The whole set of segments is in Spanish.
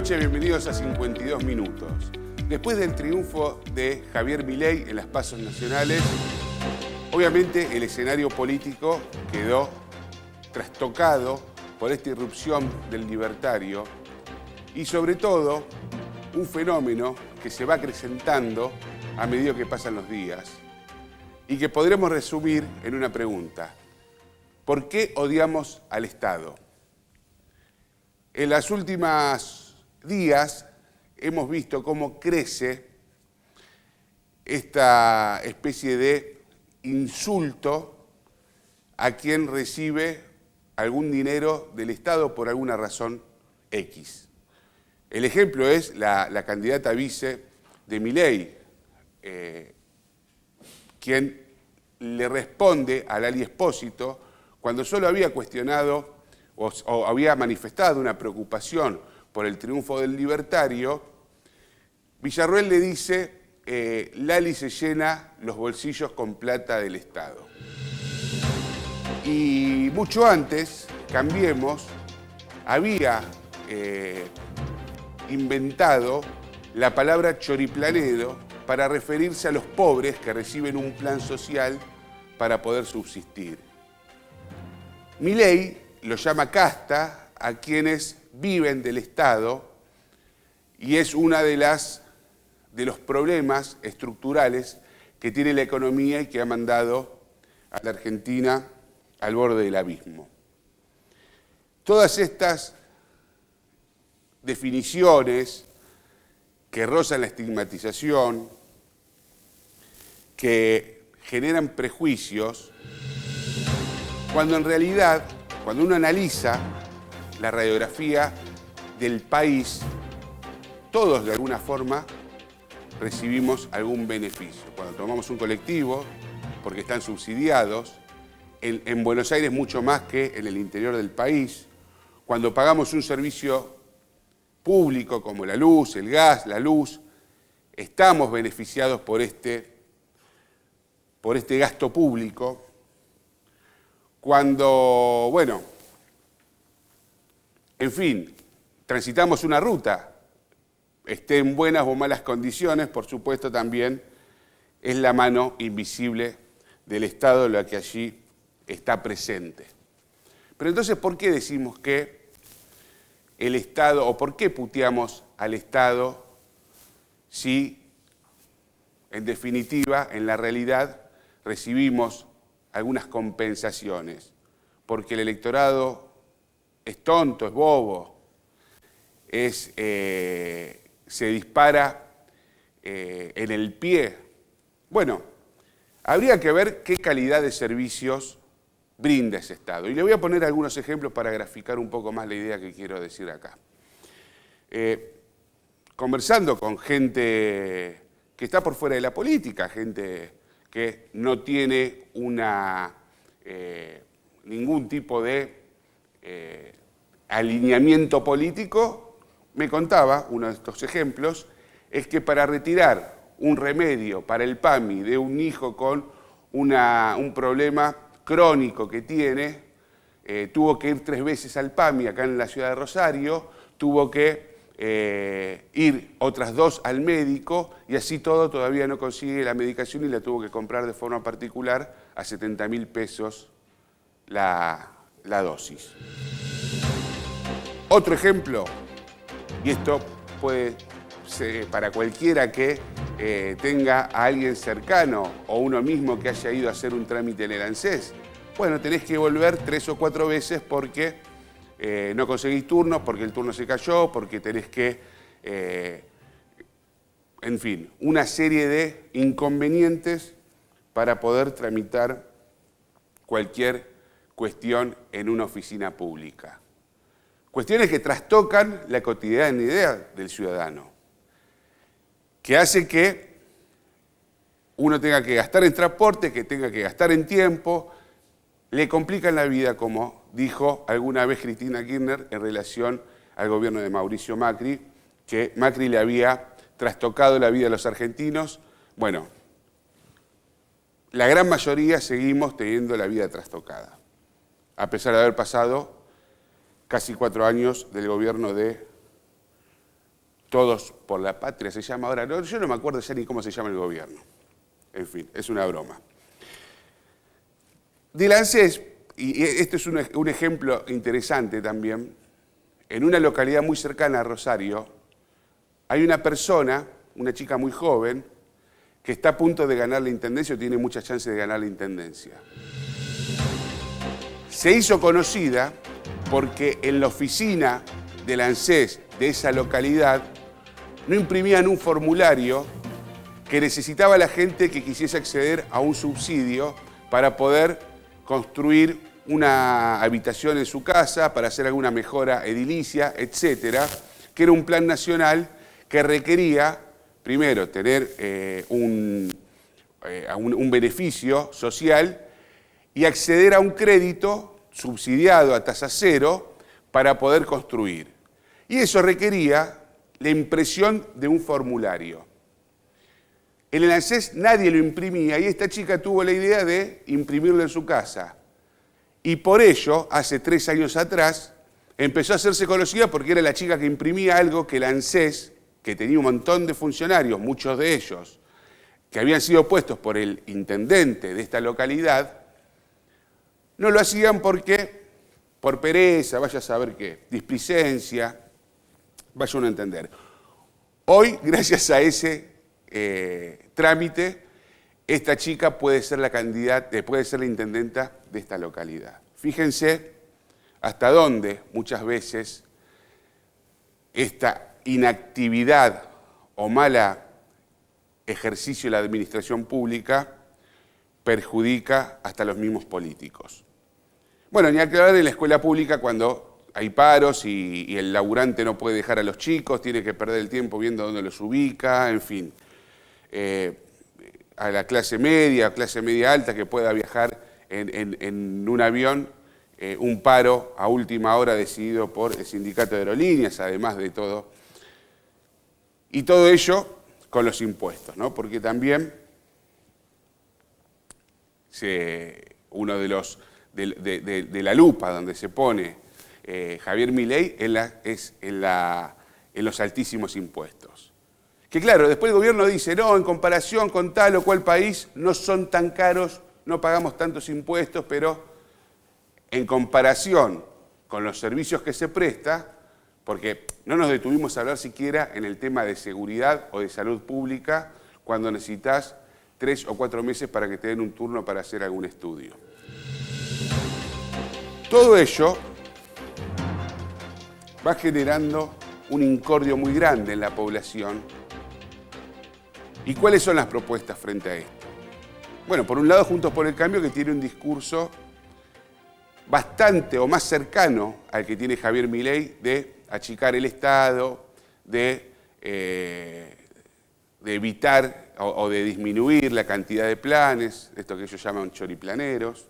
noches, bienvenidos a 52 Minutos. Después del triunfo de Javier Milei en las pasos nacionales, obviamente el escenario político quedó trastocado por esta irrupción del libertario y sobre todo un fenómeno que se va acrecentando a medida que pasan los días y que podremos resumir en una pregunta. ¿Por qué odiamos al Estado? En los últimos días hemos visto cómo crece esta especie de insulto a quien recibe algún dinero del Estado por alguna razón X. El ejemplo es la candidata vice de Milei, quien le responde a Lali Espósito cuando solo había cuestionado o había manifestado una preocupación por el triunfo del libertario. Villarroel le dice, Lali se llena los bolsillos con plata del Estado. Y mucho antes, Cambiemos había inventado la palabra choriplanedo para referirse a los pobres que reciben un plan social para poder subsistir. Milei lo llama casta a quienes viven del Estado y es una de los problemas estructurales que tiene la economía y que ha mandado a la Argentina al borde del abismo. Todas estas definiciones que rozan la estigmatización, que generan prejuicios, cuando en realidad, cuando uno analiza la radiografía del país, todos de alguna forma recibimos algún beneficio. Cuando tomamos un colectivo, porque están subsidiados, en Buenos Aires mucho más que en el interior del país, cuando pagamos un servicio público como la luz, el gas, la luz, estamos beneficiados por este gasto público. Cuando, bueno, en fin, transitamos una ruta, esté en buenas o malas condiciones, por supuesto también es la mano invisible del Estado la que allí está presente. Pero entonces, ¿por qué decimos que el Estado, o por qué puteamos al Estado si, en definitiva, en la realidad, recibimos algunas compensaciones? Porque el electorado es tonto, es bobo, se dispara en el pie. Bueno, habría que ver qué calidad de servicios brinda ese Estado. Y le voy a poner algunos ejemplos para graficar un poco más la idea que quiero decir acá. Conversando con gente que está por fuera de la política, gente que no tiene ningún tipo de alineamiento político, me contaba, uno de estos ejemplos, es que para retirar un remedio para el PAMI de un hijo con un problema crónico que tiene, tuvo que ir 3 veces al PAMI acá en la ciudad de Rosario, tuvo que ir otras 2 al médico y así todo todavía no consigue la medicación y la tuvo que comprar de forma particular a 70.000 pesos la dosis. Otro ejemplo, y esto puede ser para cualquiera que tenga a alguien cercano o uno mismo que haya ido a hacer un trámite en el ANSES, bueno, tenés que volver 3 o 4 veces porque no conseguís turnos, porque el turno se cayó, porque tenés que, en fin, una serie de inconvenientes para poder tramitar cualquier cuestión en una oficina pública. Cuestiones que trastocan la cotidianidad del ciudadano, que hace que uno tenga que gastar en transporte, que tenga que gastar en tiempo, le complican la vida, como dijo alguna vez Cristina Kirchner en relación al gobierno de Mauricio Macri, que Macri le había trastocado la vida a los argentinos. Bueno, la gran mayoría seguimos teniendo la vida trastocada, a pesar de haber pasado casi 4 años del gobierno de Todos por la Patria se llama ahora. No, yo no me acuerdo ya ni cómo se llama el gobierno. En fin, es una broma. Del ANSES, y esto es un ejemplo interesante también, en una localidad muy cercana a Rosario, hay una persona, una chica muy joven, que está a punto de ganar la intendencia o tiene muchas chances de ganar la intendencia. Se hizo conocida porque en la oficina del ANSES de esa localidad no imprimían un formulario que necesitaba la gente que quisiese acceder a un subsidio para poder construir una habitación en su casa, para hacer alguna mejora edilicia, etcétera, que era un plan nacional que requería, primero, tener un beneficio social y acceder a un crédito subsidiado a tasa cero para poder construir. Y eso requería la impresión de un formulario. En el ANSES nadie lo imprimía y esta chica tuvo la idea de imprimirlo en su casa. Y por ello, hace 3 años atrás, empezó a hacerse conocida porque era la chica que imprimía algo que el ANSES, que tenía un montón de funcionarios, muchos de ellos, que habían sido puestos por el intendente de esta localidad, no lo hacían porque, por pereza, vaya a saber qué, displicencia, vaya uno a entender. Hoy, gracias a ese trámite, esta chica puede ser la candidata, puede ser la intendenta de esta localidad. Fíjense hasta dónde muchas veces esta inactividad o mala ejercicio de la administración pública perjudica hasta los mismos políticos. Bueno, ni aclarar en la escuela pública cuando hay paros y el laburante no puede dejar a los chicos, tiene que perder el tiempo viendo dónde los ubica, en fin. A la clase media alta que pueda viajar en un avión, un paro a última hora decidido por el sindicato de aerolíneas, además de todo. Y todo ello con los impuestos, ¿no? Porque también uno de la lupa donde se pone Javier Milei es en los altísimos impuestos. Que claro, después el gobierno dice, no, en comparación con tal o cual país no son tan caros, no pagamos tantos impuestos, pero en comparación con los servicios que se presta, porque no nos detuvimos a hablar siquiera en el tema de seguridad o de salud pública cuando necesitas 3 o 4 meses para que te den un turno para hacer algún estudio. Todo ello va generando un incordio muy grande en la población. ¿Y cuáles son las propuestas frente a esto? Bueno, por un lado, Juntos por el Cambio, que tiene un discurso bastante o más cercano al que tiene Javier Milei de achicar el Estado, de evitar o de disminuir la cantidad de planes, esto que ellos llaman choriplaneros.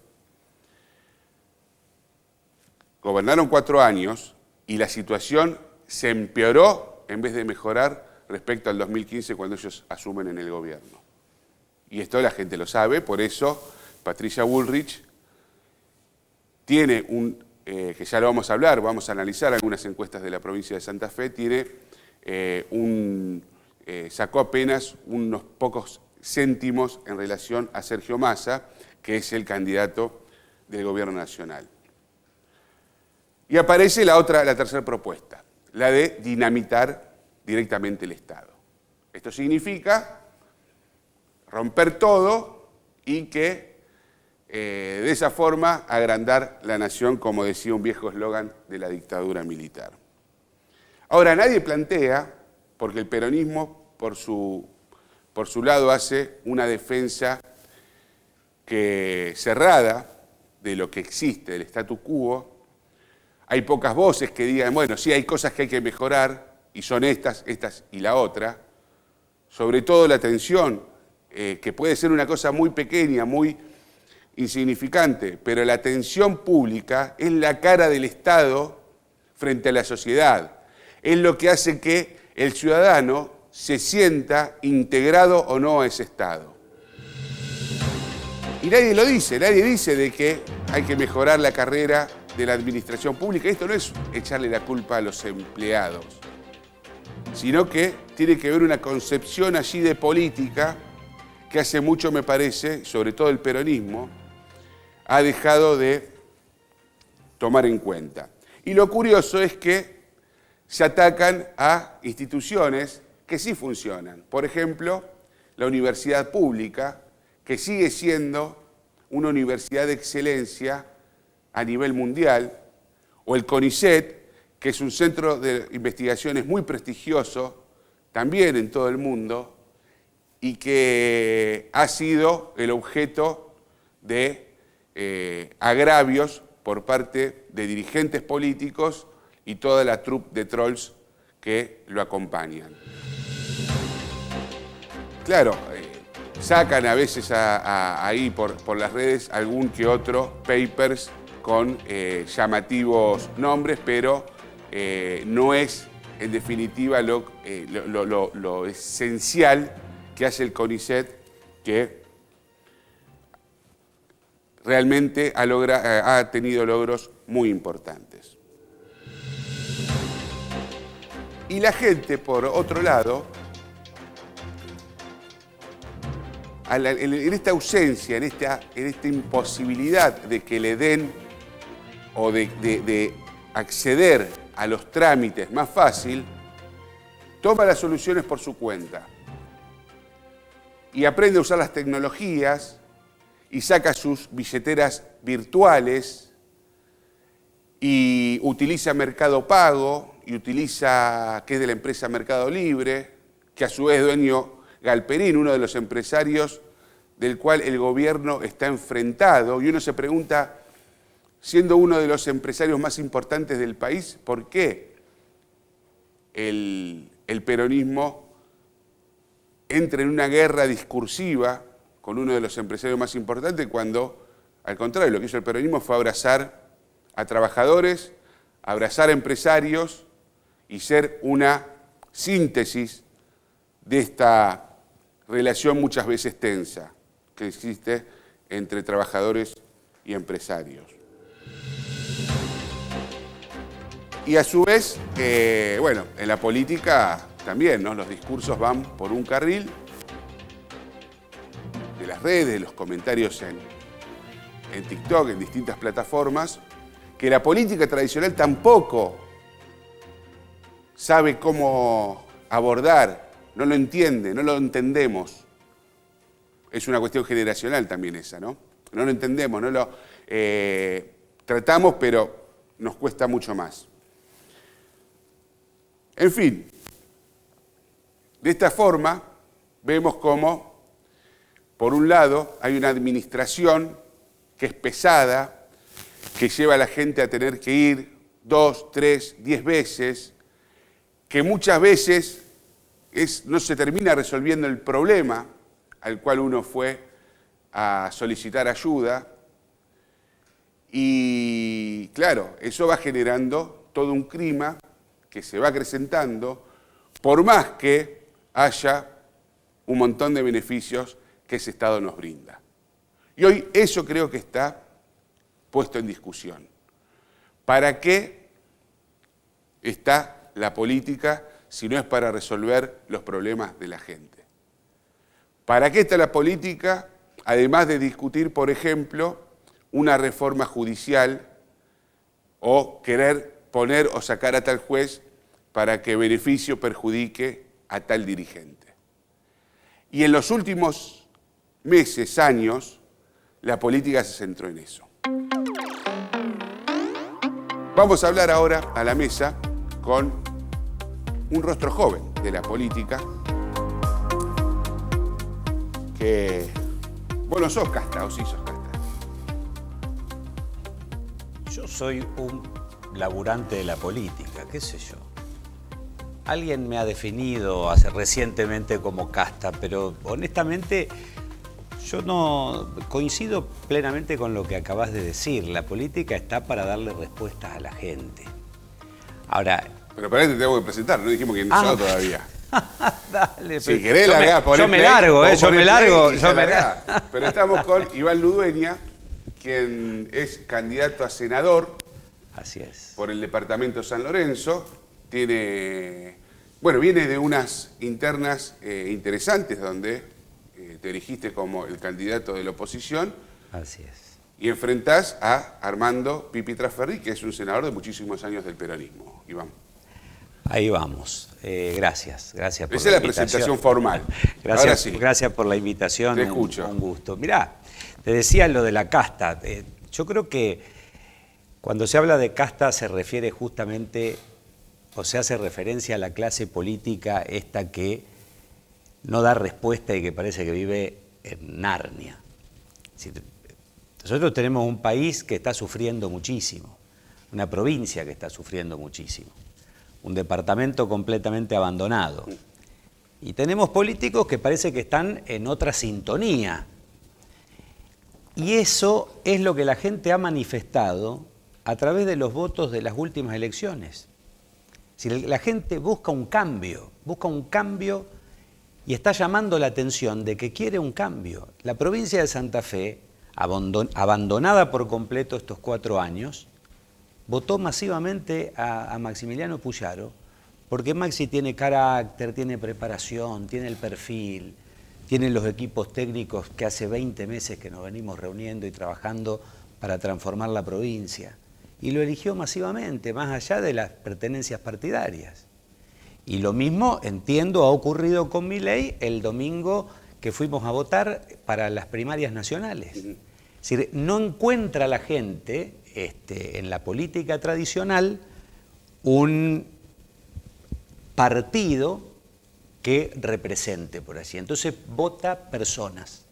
Gobernaron 4 años y la situación se empeoró en vez de mejorar respecto al 2015 cuando ellos asumen en el gobierno. Y esto la gente lo sabe, por eso Patricia Bullrich tiene que ya lo vamos a hablar, vamos a analizar algunas encuestas de la provincia de Santa Fe, sacó apenas unos pocos céntimos en relación a Sergio Massa, que es el candidato del gobierno nacional. Y aparece la tercera propuesta, la de dinamitar directamente el Estado. Esto significa romper todo y que de esa forma agrandar la nación, como decía un viejo eslogan de la dictadura militar. Ahora, nadie plantea, porque el peronismo por su lado hace una defensa cerrada de lo que existe, del statu quo. Hay pocas voces que digan, bueno, sí hay cosas que hay que mejorar, y son estas y la otra, sobre todo la atención, que puede ser una cosa muy pequeña, muy insignificante, pero la atención pública es la cara del Estado frente a la sociedad. Es lo que hace que el ciudadano se sienta integrado o no a ese Estado. Y nadie lo dice, nadie dice de que hay que mejorar la carrera de la administración pública. Esto no es echarle la culpa a los empleados, sino que tiene que ver una concepción allí de política que hace mucho, me parece, sobre todo el peronismo, ha dejado de tomar en cuenta. Y lo curioso es que se atacan a instituciones que sí funcionan. Por ejemplo, la universidad pública, que sigue siendo una universidad de excelencia a nivel mundial, o el CONICET, que es un centro de investigaciones muy prestigioso, también en todo el mundo, y que ha sido el objeto de agravios por parte de dirigentes políticos y toda la troupe de trolls que lo acompañan. Claro, sacan a veces ahí por las redes algún que otro papers con llamativos nombres, pero no es en definitiva lo esencial que hace el CONICET, que realmente ha tenido logros muy importantes. Y la gente, por otro lado, en esta ausencia, en esta imposibilidad de que le den o de acceder a los trámites más fácil, toma las soluciones por su cuenta y aprende a usar las tecnologías y saca sus billeteras virtuales y utiliza Mercado Pago y utiliza, que es de la empresa Mercado Libre, que a su vez es dueño Galperín, uno de los empresarios del cual el gobierno está enfrentado. Y uno se pregunta, siendo uno de los empresarios más importantes del país, ¿por qué el peronismo entra en una guerra discursiva con uno de los empresarios más importantes cuando, al contrario, lo que hizo el peronismo fue abrazar a trabajadores, abrazar a empresarios y ser una síntesis de esta relación muchas veces tensa que existe entre trabajadores y empresarios. Y a su vez, bueno, en la política también, ¿no? Los discursos van por un carril de las redes, de los comentarios en TikTok, en distintas plataformas, que la política tradicional tampoco sabe cómo abordar, no lo entiende, no lo entendemos. Es una cuestión generacional también esa, ¿no? No lo entendemos, no lo tratamos, pero nos cuesta mucho más. En fin, de esta forma vemos cómo, por un lado, hay una administración que es pesada, que lleva a la gente a tener que ir 2, 3, 10 veces, que muchas veces no se termina resolviendo el problema al cual uno fue a solicitar ayuda. Y claro, eso va generando todo un clima que se va acrecentando, por más que haya un montón de beneficios que ese Estado nos brinda. Y hoy eso creo que está puesto en discusión. ¿Para qué está la política si no es para resolver los problemas de la gente? ¿Para qué está la política, además de discutir, por ejemplo, una reforma judicial o querer poner o sacar a tal juez para que beneficio perjudique a tal dirigente? Y en los últimos meses, años, la política se centró en eso. Vamos a hablar ahora a la mesa con un rostro joven de la política, que vos no sos casta, o sí sos casta. Yo soy un laburante de la política, qué sé yo. Alguien me ha definido recientemente como casta, pero honestamente yo no coincido plenamente con lo que acabas de decir. La política está para darle respuestas a la gente. Ahora... Pero para eso te tengo que presentar, no dijimos que no sos todavía. Dale, si querés largar, yo me largo, yo me largo. Pero estamos con Iván Ludueña, quien es candidato a senador. Así es. Por el departamento San Lorenzo. Tiene Bueno, viene de unas internas interesantes donde te elegiste como el candidato de la oposición. Así es. Y enfrentás a Armando Pipi Traferri, que es un senador de muchísimos años del peronismo. Iván. Ahí vamos. Gracias por Esa la es la presentación formal. Ahora sí. Gracias por la invitación. Te escucho. Un gusto. Mirá, te decía lo de la casta. Yo creo que cuando se habla de casta se refiere justamente, o se hace referencia a la clase política esta que no da respuesta y que parece que vive en Narnia. Es decir, nosotros tenemos un país que está sufriendo muchísimo, una provincia que está sufriendo muchísimo, un departamento completamente abandonado. Y tenemos políticos que parece que están en otra sintonía. Y eso es lo que la gente ha manifestado a través de los votos de las últimas elecciones. Si la gente busca un cambio y está llamando la atención de que quiere un cambio. La provincia de Santa Fe, abandonada por completo estos 4 años, votó masivamente a Maximiliano Puyaro, porque Maxi tiene carácter, tiene preparación, tiene el perfil, tiene los equipos técnicos que hace 20 meses que nos venimos reuniendo y trabajando para transformar la provincia. Y lo eligió masivamente, más allá de las pertenencias partidarias. Y lo mismo, entiendo, ha ocurrido con Milei el domingo que fuimos a votar para las primarias nacionales. Es decir, no encuentra la gente en la política tradicional un partido que represente, por así. Entonces vota personas,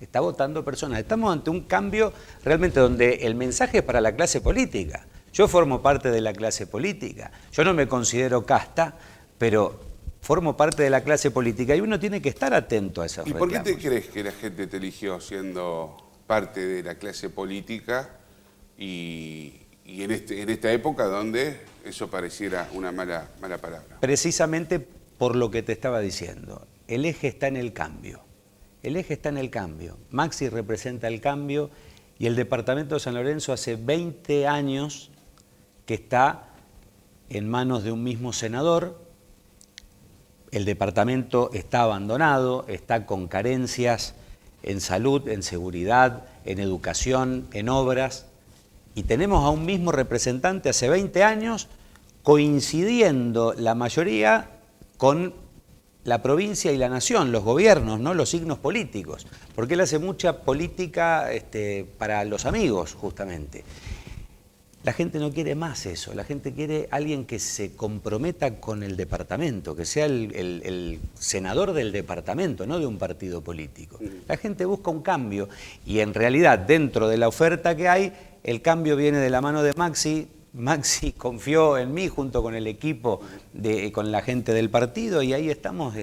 está votando personas. Estamos ante un cambio realmente donde el mensaje es para la clase política. Yo formo parte de la clase política, yo no me considero casta, pero formo parte de la clase política y uno tiene que estar atento a esos reclamos. ¿Y por qué te crees que la gente te eligió siendo parte de la clase política y en esta época donde eso pareciera una mala palabra? Precisamente por lo que te estaba diciendo. El eje está en el cambio. El eje está en el cambio. Maxi representa el cambio y el departamento de San Lorenzo hace 20 años que está en manos de un mismo senador. El departamento está abandonado, está con carencias en salud, en seguridad, en educación, en obras. Y tenemos a un mismo representante hace 20 años coincidiendo la mayoría con la provincia y la nación, los gobiernos, ¿no? Los signos políticos, porque él hace mucha política para los amigos, justamente. La gente no quiere más eso, la gente quiere alguien que se comprometa con el departamento, que sea el senador del departamento, no de un partido político. La gente busca un cambio y en realidad dentro de la oferta que hay, el cambio viene de la mano de Maxi. Maxi confió en mí junto con el equipo, con la gente del partido y ahí estamos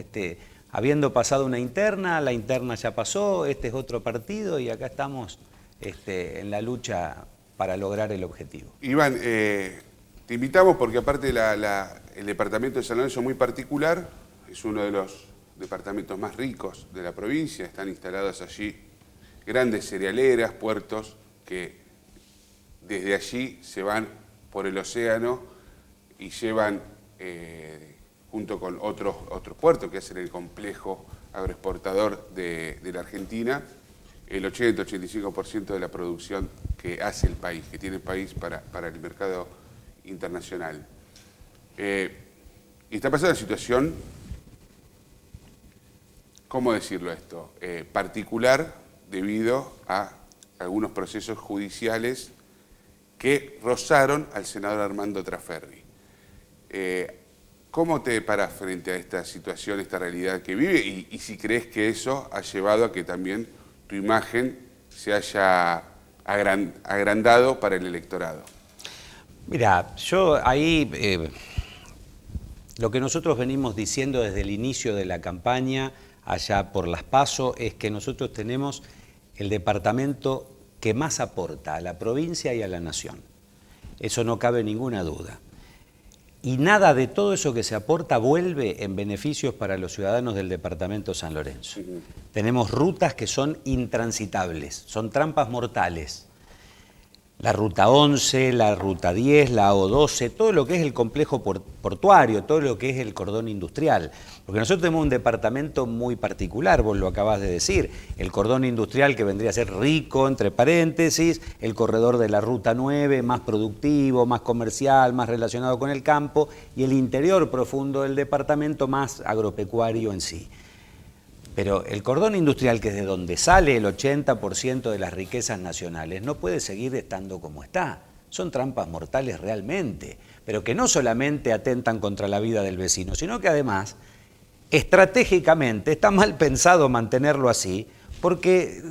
habiendo pasado una interna, la interna ya pasó, este es otro partido y acá estamos en la lucha para lograr el objetivo. Iván, te invitamos porque aparte el departamento de San Lorenzo es muy particular, es uno de los departamentos más ricos de la provincia, están instaladas allí grandes cerealeras, puertos que desde allí se van por el océano y llevan, junto con otros puertos que hacen el complejo agroexportador de la Argentina, el 80-85% de la producción que hace el país, que tiene el país para el mercado internacional. Y está pasando una situación, ¿cómo decirlo esto? Particular debido a algunos procesos judiciales que rozaron al senador Armando Traferri. ¿Cómo te paras frente a esta situación, esta realidad que vive? Y si crees que eso ha llevado a que también tu imagen se haya agrandado para el electorado. Mira, yo ahí lo que nosotros venimos diciendo desde el inicio de la campaña, allá por las PASO, es que nosotros tenemos el departamento que más aporta a la provincia y a la nación. Eso no cabe ninguna duda. Y nada de todo eso que se aporta vuelve en beneficios para los ciudadanos del departamento San Lorenzo. Tenemos rutas que son intransitables, son trampas mortales. La ruta 11, la ruta 10, la O12, todo lo que es el complejo portuario, todo lo que es el cordón industrial. Porque nosotros tenemos un departamento muy particular, vos lo acabás de decir, el cordón industrial que vendría a ser rico, entre paréntesis, el corredor de la ruta 9, más productivo, más comercial, más relacionado con el campo, y el interior profundo del departamento más agropecuario en sí. Pero el cordón industrial, que es de donde sale el 80% de las riquezas nacionales, no puede seguir estando como está. Son trampas mortales realmente, pero que no solamente atentan contra la vida del vecino, sino que además, estratégicamente, está mal pensado mantenerlo así, porque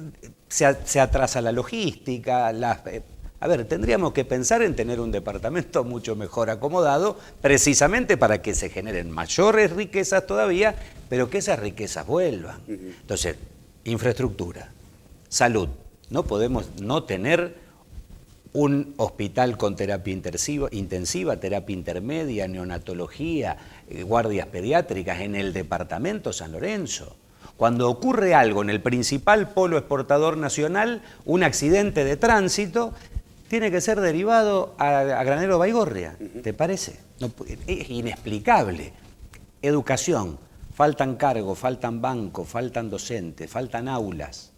se atrasa la logística. A ver, tendríamos que pensar en tener un departamento mucho mejor acomodado, precisamente para que se generen mayores riquezas todavía, pero que esas riquezas vuelvan. Entonces, infraestructura, salud. No podemos no tener un hospital con terapia intensiva, terapia intermedia, neonatología, guardias pediátricas en el departamento San Lorenzo. Cuando ocurre algo en el principal polo exportador nacional, un accidente de tránsito, tiene que ser derivado a Granero Baigorria, ¿te parece? No, es inexplicable. Educación, faltan cargos, faltan bancos, faltan docentes, faltan aulas.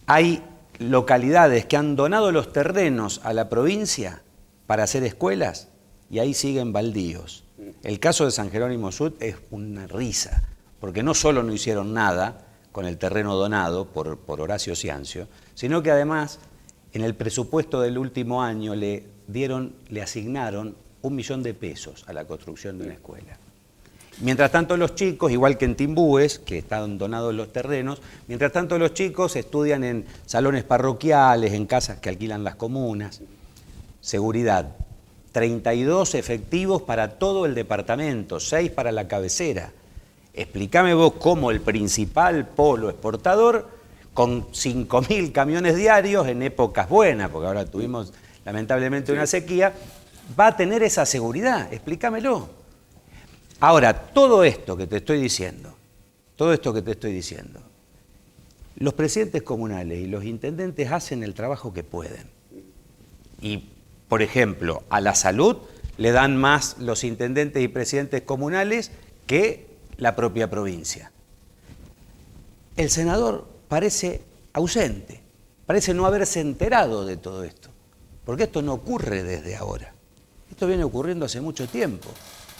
Hay localidades que han donado los terrenos a la provincia para hacer escuelas y ahí siguen baldíos. El caso de San Jerónimo Sud es una risa, porque no solo no hicieron nada con el terreno donado por Horacio Ciancio, sino que además en el presupuesto del último año le asignaron 1 millón de pesos a la construcción de una escuela. Mientras tanto los chicos, igual que en Timbúes, que están donados los terrenos, mientras tanto los chicos estudian en salones parroquiales, en casas que alquilan las comunas. Seguridad, 32 efectivos para todo el departamento, 6 para la cabecera. Explícame vos cómo el principal polo exportador, con 5.000 camiones diarios en épocas buenas, porque ahora tuvimos lamentablemente una sequía, va a tener esa seguridad. Explícamelo. Ahora, todo esto que te estoy diciendo, los presidentes comunales y los intendentes hacen el trabajo que pueden. Y, por ejemplo, a la salud le dan más los intendentes y presidentes comunales que la propia provincia. El senador parece ausente, parece no haberse enterado de todo esto, porque esto no ocurre desde ahora. Esto viene ocurriendo hace mucho tiempo,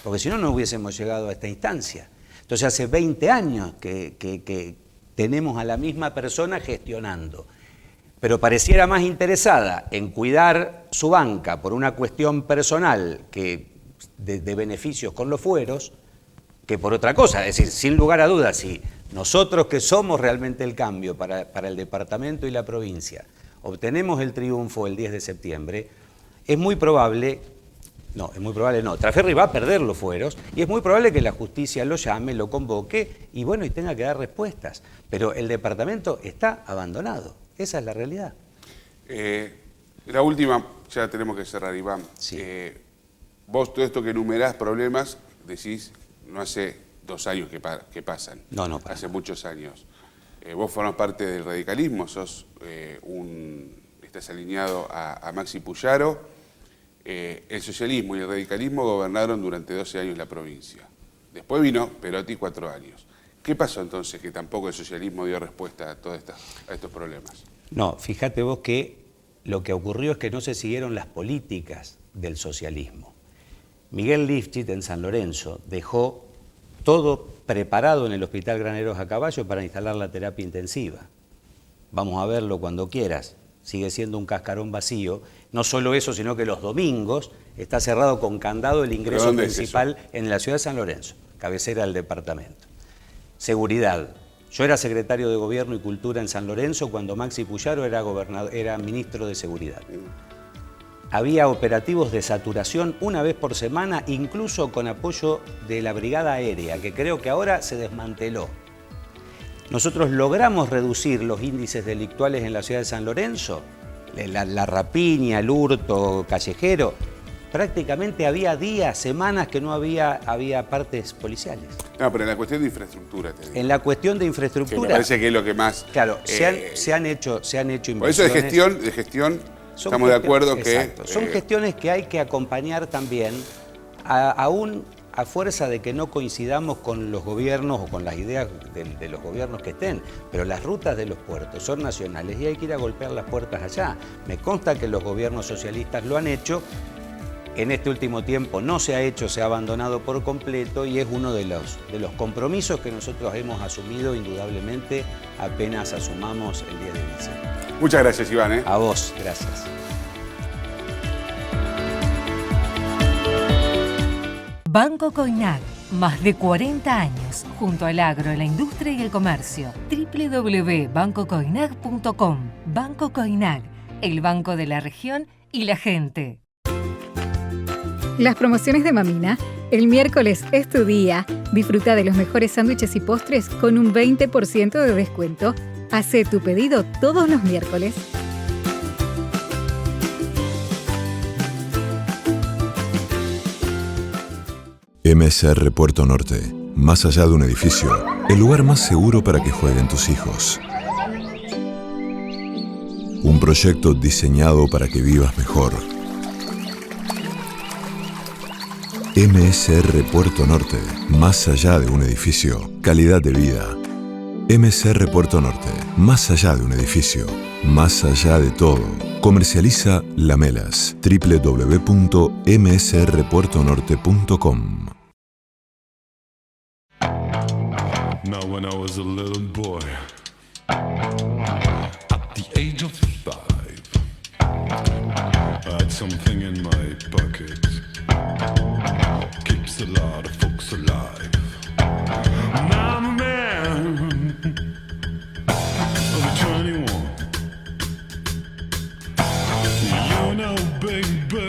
porque si no, no hubiésemos llegado a esta instancia. Entonces hace 20 años que tenemos a la misma persona gestionando, pero pareciera más interesada en cuidar su banca por una cuestión personal que de beneficios con los fueros, que por otra cosa. Es decir, sin lugar a dudas, si nosotros que somos realmente el cambio para el departamento y la provincia obtenemos el triunfo el 10 de septiembre, Traferri va a perder los fueros y es muy probable que la justicia lo llame, lo convoque y bueno, y tenga que dar respuestas. Pero el departamento está abandonado, esa es la realidad. La última, ya tenemos que cerrar, Iván. Sí. Vos todo esto que enumerás problemas, decís, no hace 2 años que pasan. No. Hace muchos años. Vos formás parte del radicalismo, estás alineado a Maxi Puyaro. El socialismo y el radicalismo gobernaron durante 12 años la provincia. Después vino Perotti 4 años. ¿Qué pasó entonces que tampoco el socialismo dio respuesta a estos problemas? No, fíjate vos que lo que ocurrió es que no se siguieron las políticas del socialismo. Miguel Lifchit en San Lorenzo dejó todo preparado en el Hospital Graneros a Caballo para instalar la terapia intensiva. Vamos a verlo cuando quieras. Sigue siendo un cascarón vacío. No solo eso, sino que los domingos está cerrado con candado el ingreso principal en la ciudad de San Lorenzo, cabecera del departamento. Seguridad. Yo era secretario de Gobierno y Cultura en San Lorenzo cuando Maxi Puyaro era ministro de Seguridad. Había operativos de saturación una vez por semana, incluso con apoyo de la Brigada Aérea, que creo que ahora se desmanteló. Nosotros logramos reducir los índices delictuales en la ciudad de San Lorenzo, la rapiña, el hurto callejero. Prácticamente había días, semanas que no había partes policiales. No, pero en la cuestión de infraestructura. En la cuestión de infraestructura. Que me parece que es lo que más... Claro, se han hecho inversiones. Por eso de gestión Estamos de acuerdo exacto, que... son gestiones que hay que acompañar también, aún a fuerza de que no coincidamos con los gobiernos o con las ideas de los gobiernos que estén, pero las rutas de los puertos son nacionales y hay que ir a golpear las puertas allá. Me consta que los gobiernos socialistas lo han hecho. En este último tiempo no se ha hecho, se ha abandonado por completo y es uno de los compromisos que nosotros hemos asumido indudablemente apenas asumamos el 10 de diciembre. Muchas gracias, Iván. A vos, gracias. Banco Coinac, más de 40 años, junto al agro, la industria y el comercio. www.bancocoinac.com. Banco Coinac, el banco de la región y la gente. Las promociones de Mamina. El miércoles es tu día. Disfruta de los mejores sándwiches y postres con un 20% de descuento. Hacé tu pedido todos los miércoles. MSR Puerto Norte. Más allá de un edificio, el lugar más seguro para que jueguen tus hijos. Un proyecto diseñado para que vivas mejor. MSR Puerto Norte. Más allá de un edificio, calidad de vida. MSR Puerto Norte. Más allá de un edificio, más allá de todo. Comercializa Lamelas. www.msrpuertonorte.com. Now when I was a little boy, at the age of 5, I had something in my pocket, keeps a lot of folks alive. Now I'm a man of 21, you know baby.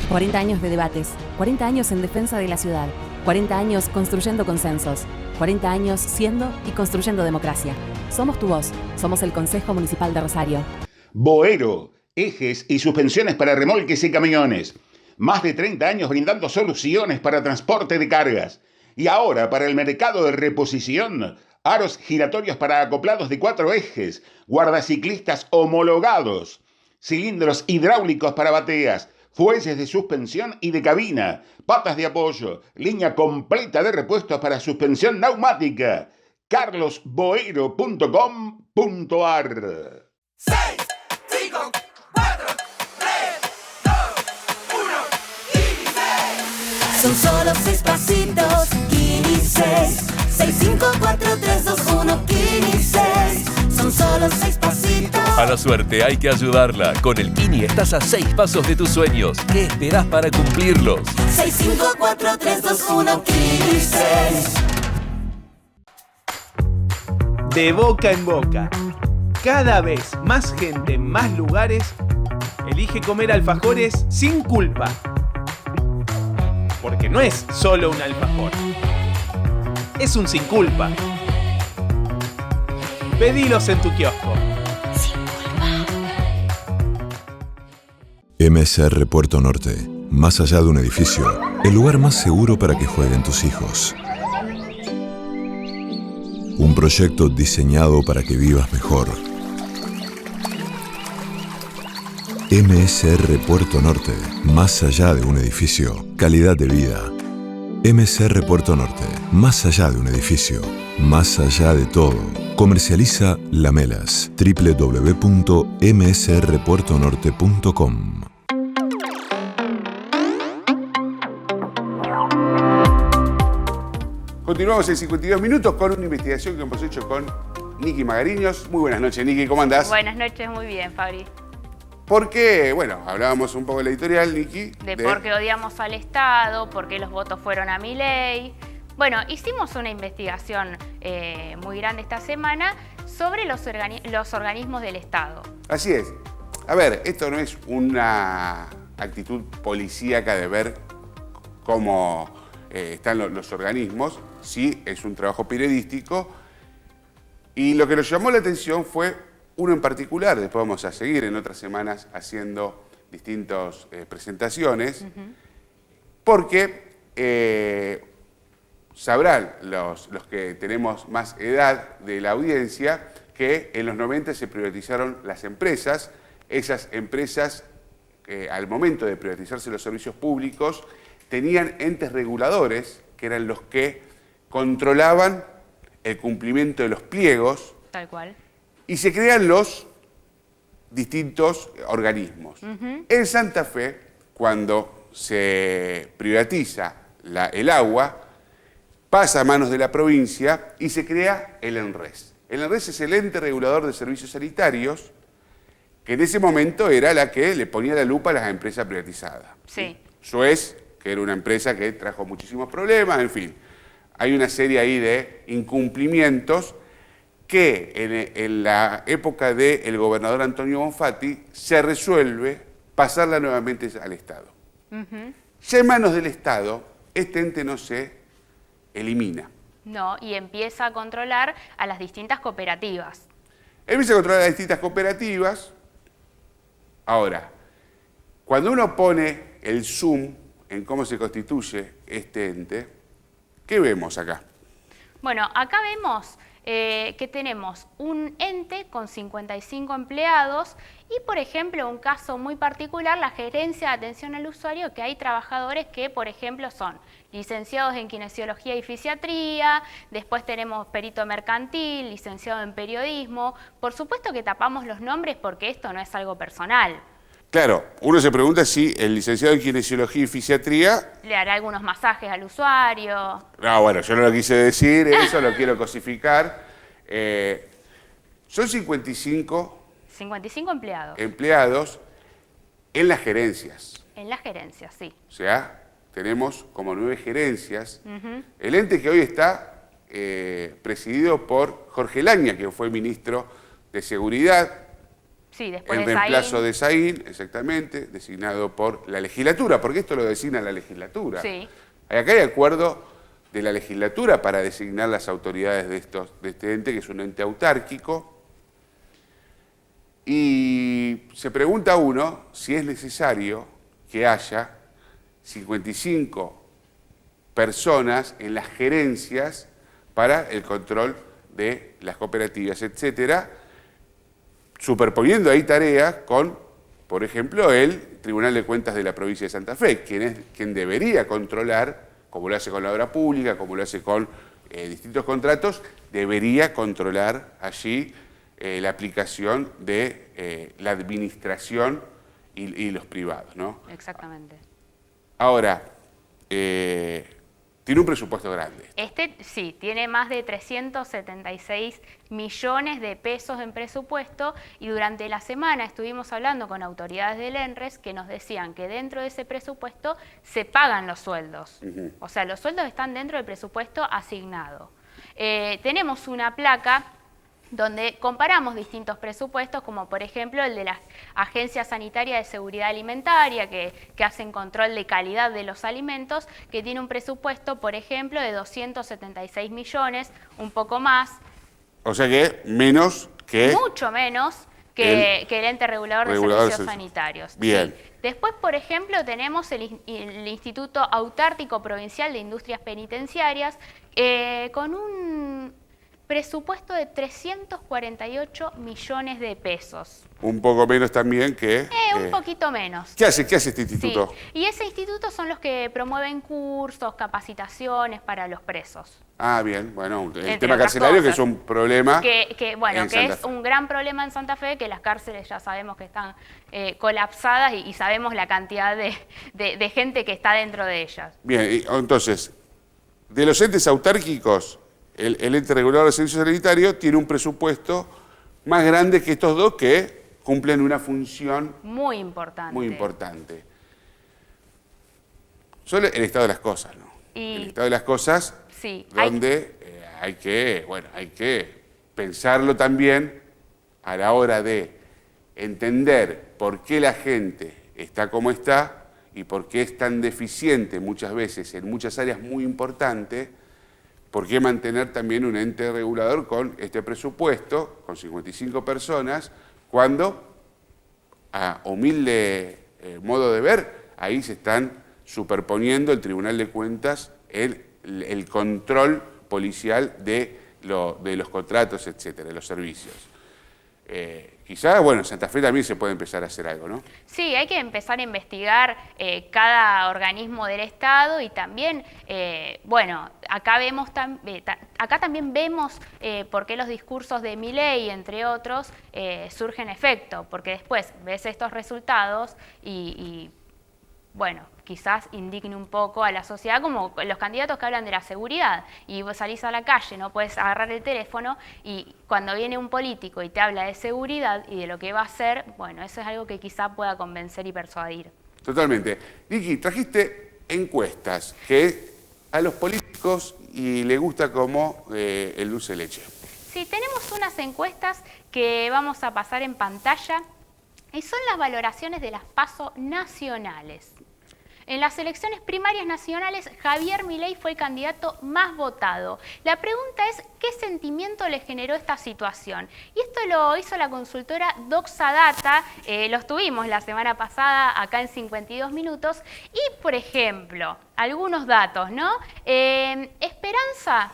40 años de debates, 40 años en defensa de la ciudad, 40 años construyendo consensos, 40 años siendo y construyendo democracia. Somos tu voz, somos el Consejo Municipal de Rosario. Boero, ejes y suspensiones para remolques y camiones. Más de 30 años brindando soluciones para transporte de cargas. Y ahora para el mercado de reposición, aros giratorios para acoplados de 4 ejes, guardaciclistas homologados, cilindros hidráulicos para bateas, fuelles de suspensión y de cabina, patas de apoyo, línea completa de repuestos para suspensión neumática. carlosboero.com.ar 6, 5, 4, 3, 2, 1, 15. Son solo 6 pasitos, 15. 6, 5, 4, 3, 2, 1, 15. Son solo 6 pasitos. A la suerte hay que ayudarla. Con el Kini estás a 6 pasos de tus sueños. ¿Qué esperás para cumplirlos? 6, 5, 4, 3, 2, 1, 15. De boca en boca. Cada vez más gente en más lugares elige comer alfajores sin culpa. Porque no es solo un alfajor. Es un sin culpa. Pedilos en tu kiosco. MSR Puerto Norte. Más allá de un edificio, el lugar más seguro para que jueguen tus hijos. Un proyecto diseñado para que vivas mejor. MSR Puerto Norte. Más allá de un edificio, calidad de vida. MSR Puerto Norte. Más allá de un edificio, más allá de todo. Comercializa Lamelas. www.msrpuertonorte.com. Continuamos en 52 minutos con una investigación que hemos hecho con Niki Magariños. Muy buenas noches, Niki, ¿cómo andás? Buenas noches, muy bien, Fabri. Porque, bueno, hablábamos un poco de la editorial, Niki. De por qué odiamos al Estado, por qué los votos fueron a Milei. Bueno, hicimos una investigación muy grande esta semana sobre los organismos del Estado. Así es. A ver, esto no es una actitud policíaca de ver cómo están los organismos, sí, es un trabajo periodístico. Y lo que nos llamó la atención fue uno en particular. Después vamos a seguir en otras semanas haciendo distintas presentaciones, porque sabrán los que tenemos más edad de la audiencia que en los 90 se privatizaron las empresas esas empresas, al momento de privatizarse los servicios públicos, tenían entes reguladores, que eran los que controlaban el cumplimiento de los pliegos. Tal cual. Y se crean los distintos organismos. En Santa Fe, cuando se privatiza el agua, pasa a manos de la provincia y se crea el ENRES. El ENRES es el ente regulador de servicios sanitarios, que en ese momento era la que le ponía la lupa a las empresas privatizadas. Sí. Suez, que era una empresa que trajo muchísimos problemas, en fin. Hay una serie ahí de incumplimientos que en la época del gobernador Antonio Bonfatti se resuelve pasarla nuevamente al Estado. Ya en manos del Estado, este ente no se elimina. No, y empieza a controlar a las distintas cooperativas. Empieza a controlar a las distintas cooperativas. Ahora, cuando uno pone el zoom en cómo se constituye este ente, ¿qué vemos acá? Bueno, acá vemos que tenemos un ente con 55 empleados y, por ejemplo, un caso muy particular, la gerencia de atención al usuario, que hay trabajadores que, por ejemplo, son licenciados en kinesiología y fisiatría, después tenemos perito mercantil, licenciado en periodismo. Por supuesto que tapamos los nombres porque esto no es algo personal. Claro, uno se pregunta si el licenciado en kinesiología y fisiatría... Le hará algunos masajes al usuario. No, bueno, yo no lo quise decir, eso lo quiero cosificar. Son 55 empleados. Empleados en las gerencias. En las gerencias, sí. O sea, tenemos como 9 gerencias. El ente que hoy está presidido por Jorge Laña, que fue ministro de Seguridad. Sí, después en reemplazo de Saín, exactamente, designado por la legislatura, porque esto lo designa la legislatura. Sí. Acá hay acuerdo de la legislatura para designar las autoridades de este ente, que es un ente autárquico. Y se pregunta uno si es necesario que haya 55 personas en las gerencias para el control de las cooperativas, etcétera, superponiendo ahí tareas con, por ejemplo, el Tribunal de Cuentas de la provincia de Santa Fe, quien debería controlar, como lo hace con la obra pública, como lo hace con distintos contratos, debería controlar allí la aplicación de la administración y los privados, ¿no? Exactamente. Ahora, tiene un presupuesto grande. Sí, tiene más de 376 millones de pesos en presupuesto y durante la semana estuvimos hablando con autoridades del ENRES que nos decían que dentro de ese presupuesto se pagan los sueldos. O sea, los sueldos están dentro del presupuesto asignado. Tenemos una placa donde comparamos distintos presupuestos, como por ejemplo el de la Agencia Sanitaria de Seguridad Alimentaria, que hacen control de calidad de los alimentos, que tiene un presupuesto, por ejemplo, de 276 millones, un poco más. O sea que menos que... Mucho menos que el ente regulador de servicios sanitarios. Bien. Sí. Después, por ejemplo, tenemos el Instituto Autárquico Provincial de Industrias Penitenciarias, con un presupuesto de 348 millones de pesos. Un poco menos también que... un poquito menos. ¿Qué hace este instituto? Sí. Y ese instituto son los que promueven cursos, capacitaciones para los presos. Ah, bien. Bueno, el tema carcelario, que es un problema. Que es un gran problema en Santa Fe, que las cárceles ya sabemos que están colapsadas y sabemos la cantidad de gente que está dentro de ellas. Bien, entonces, de los entes autárquicos, el ente regulador de servicios sanitarios tiene un presupuesto más grande que estos dos que cumplen una función muy importante. Muy importante. Solo el estado de las cosas, ¿no? El estado de las cosas, sí, donde hay que pensarlo también a la hora de entender por qué la gente está como está y por qué es tan deficiente muchas veces en muchas áreas muy importantes. ¿Por qué mantener también un ente regulador con este presupuesto, con 55 personas, cuando, a humilde modo de ver, ahí se están superponiendo el Tribunal de Cuentas, el control policial de los contratos, etcétera, de los servicios? Que quizás, bueno, en Santa Fe también se puede empezar a hacer algo, ¿no? Sí, hay que empezar a investigar cada organismo del Estado y también, bueno, acá también vemos por qué los discursos de Milei, entre otros, surgen efecto, porque después ves estos resultados y bueno, quizás indigne un poco a la sociedad, como los candidatos que hablan de la seguridad, y vos salís a la calle, no puedes agarrar el teléfono, y cuando viene un político y te habla de seguridad y de lo que va a hacer, bueno, eso es algo que quizás pueda convencer y persuadir. Totalmente. Vicky, trajiste encuestas que a los políticos y le gusta como el dulce de leche. Sí, tenemos unas encuestas que vamos a pasar en pantalla y son las valoraciones de las PASO nacionales. En las elecciones primarias nacionales, Javier Milei fue el candidato más votado. La pregunta es, ¿qué sentimiento le generó esta situación? Y esto lo hizo la consultora Doxadata, los tuvimos la semana pasada acá en 52 minutos. Y, por ejemplo, algunos datos, ¿no? Esperanza,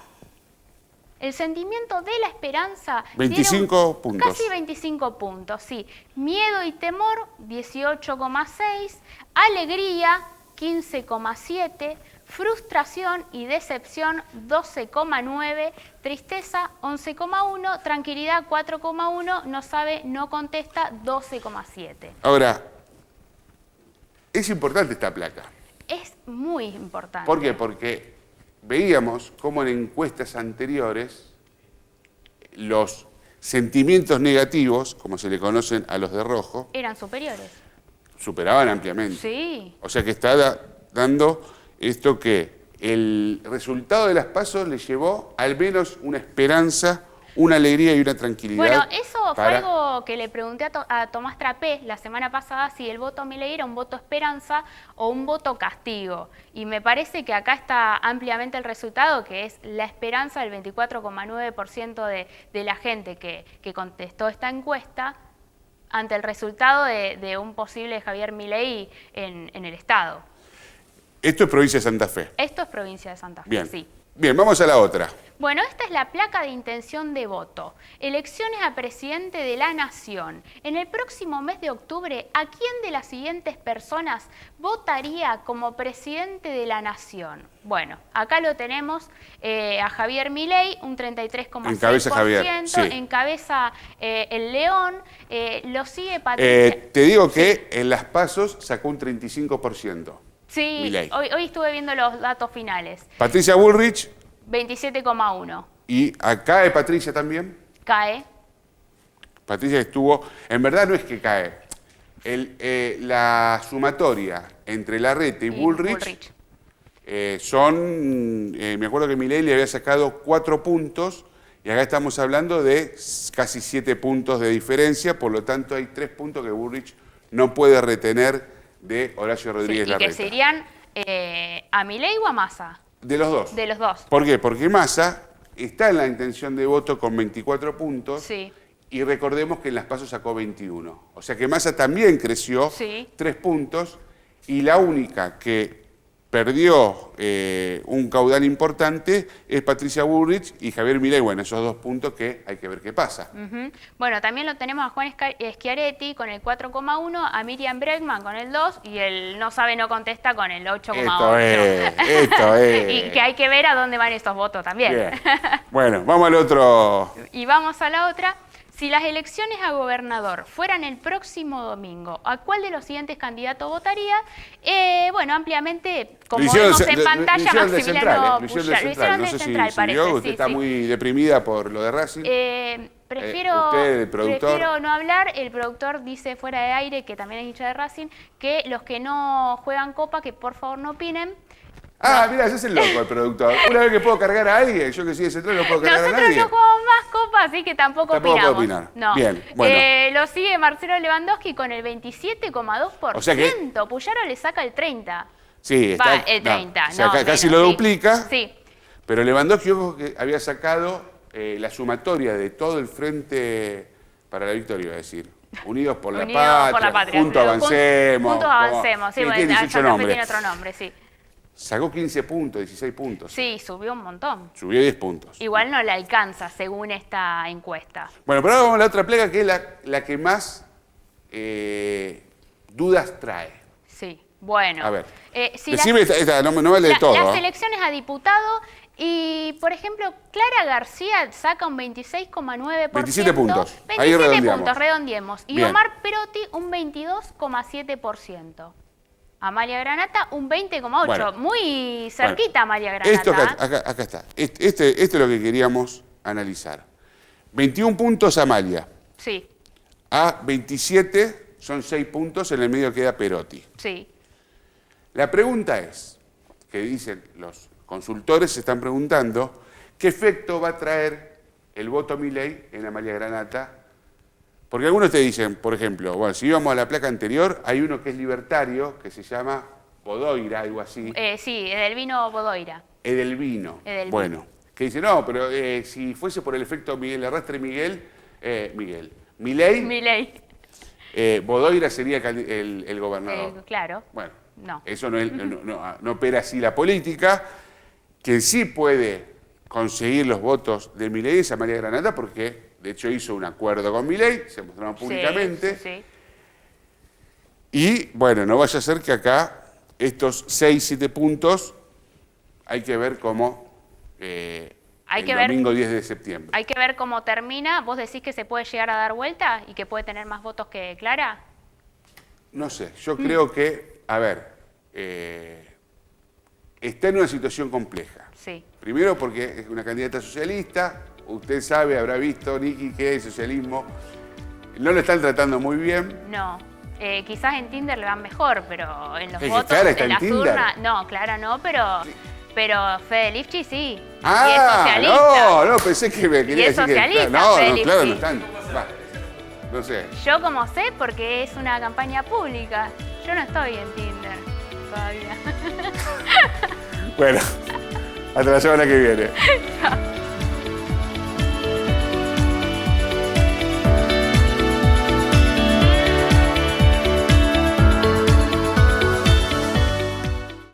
el sentimiento de la esperanza... 25 puntos. Casi 25 puntos, sí. Miedo y temor, 18,6. Alegría, 15,7, frustración y decepción 12,9, tristeza 11,1, tranquilidad 4,1, no sabe, no contesta 12,7. Ahora, es importante esta placa. Es muy importante. ¿Por qué? Porque veíamos cómo en encuestas anteriores los sentimientos negativos, como se le conocen a los de rojo, eran superiores. Superaban ampliamente. Sí. O sea que está dando esto que el resultado de las PASO le llevó al menos una esperanza, una alegría y una tranquilidad. Bueno, eso fue algo que le pregunté a Tomás Trapé la semana pasada, si el voto Milei era un voto esperanza o un voto castigo. Y me parece que acá está ampliamente el resultado, que es la esperanza del 24,9% de la gente que contestó esta encuesta, ante el resultado de un posible Javier Milei en el Estado. Esto es provincia de Santa Fe. Esto es provincia de Santa Fe, Bien. sí. Bien, vamos a la otra. Bueno, esta es la placa de intención de voto. Elecciones a presidente de la Nación. En el próximo mes de octubre, ¿a quién de las siguientes personas votaría como presidente de la Nación? Bueno, acá lo tenemos a Javier Milei, un 33,6%. Encabeza Javier, sí. Encabeza el León. Lo sigue Patricia. Te digo que en las PASOs sacó un 35%. Sí, Milei. hoy estuve viendo los datos finales. Patricia Bullrich. 27,1. ¿Y acá Patricia también? Cae. Patricia estuvo... En verdad no es que cae. La sumatoria entre Larreta y Bullrich son... me acuerdo que Milei le había sacado 4 puntos y acá estamos hablando de casi 7 puntos de diferencia, por lo tanto hay 3 puntos que Bullrich no puede retener de Horacio Rodríguez Larreta. Y que serían a Milei o a Massa. De los dos. De los dos. ¿Por qué? Porque Massa está en la intención de voto con 24 puntos. Sí. Y recordemos que en las PASO sacó 21. O sea que Massa también creció 3 puntos y la única que perdió un caudal importante es Patricia Bullrich y Javier Milei. Bueno, esos 2 puntos que hay que ver qué pasa. Bueno, también lo tenemos a Juan Schiaretti con el 4,1, a Miriam Bregman con el 2 y el no sabe, no contesta con el 8,8. Esto es. Y que hay que ver a dónde van estos votos también. Bien. Bueno, vamos al otro. Y vamos a la otra. Si las elecciones a gobernador fueran el próximo domingo, ¿a cuál de los siguientes candidatos votaría? Bueno, ampliamente, como vemos en pantalla, Maximiliano Bullrich. Lo hicieron de Central, parece. Usted está muy deprimida por lo de Racing. Prefiero no hablar. El productor dice fuera de aire, que también es hincha de Racing, que los que no juegan Copa, que por favor no opinen. Ah, mira, ese es el loco, el productor. Una vez que puedo cargar a alguien, yo que soy de Central no puedo cargar a nadie. Nosotros no jugamos más copas, así que tampoco opinamos. Puedo opinar. No. Bien, bueno. Lo sigue Marcelo Lewandowski con el 27,2%. O sea que... Puyaro le saca el 30%. Sí, está... el 30%. O sea, casi lo duplica. Sí. Pero Lewandowski, ojo, que había sacado la sumatoria de todo el Frente para la Victoria, iba a decir. Unidos por la Patria, Juntos Avancemos. Juntos Avancemos, sí, tiene 18 Santa Fe nombres. tiene otro nombre, sí. sacó 15 puntos, 16 puntos. Sí, subió un montón. Subió 10 puntos. Igual no le alcanza según esta encuesta. Bueno, pero ahora vamos a la otra plaga que es la que más dudas trae. Sí, bueno. A ver, si decime esta, no vale de todo. Las ¿eh? elecciones a diputado y, por ejemplo, Clara García saca un 26,9%. 27 puntos. 27 Ahí redondeamos. puntos, redondeemos. Y Bien. Omar Perotti un 22,7%. Amalia Granata un 20,8%. Bueno. Muy cerquita Amalia Granata. Esto acá está. Este es lo que queríamos analizar. 21 puntos Amalia. Sí, A 27 son 6 puntos, en el medio queda Perotti. sí. La pregunta es, que dicen los consultores, se están preguntando, ¿qué efecto va a traer el voto Milei en Amalia Granata? Porque algunos te dicen, por ejemplo, bueno, si íbamos a la placa anterior, hay uno que es libertario, que se llama Bodoira, algo así. Sí, Edelvino Bodoira. Edelvino. Edelvino. Bueno, que dice, no, pero si fuese por el efecto Miguel Arrastre Milei, Bodoira sería el gobernador. Claro. Bueno, No. eso no opera así la política. Quien sí puede conseguir los votos de Milei es Amalia Granata, porque de hecho hizo un acuerdo con Milei, se mostraron públicamente. Sí. Y bueno, no vaya a ser que acá estos 6, 7 puntos hay que ver cómo domingo 10 de septiembre. Hay que ver cómo termina. ¿Vos decís que se puede llegar a dar vuelta y que puede tener más votos que Clara? No sé, yo creo que, a ver, está en una situación compleja. Sí. Primero porque es una candidata socialista, usted sabe, habrá visto, Niki, que el socialismo no lo están tratando muy bien. No. Quizás en Tinder le van mejor, pero en los ¿Es que votos, Clara está en en las Tinder? urnas... No, Clara no, pero Fede Lifchi sí. Y es Ah, socialista. no, pensé que me quería Y es decir que... socialista, No, Félix, claro, sí. no están. Va, no sé. Yo como sé, porque es una campaña pública. Yo no estoy en Tinder todavía. Bueno, hasta la semana que viene.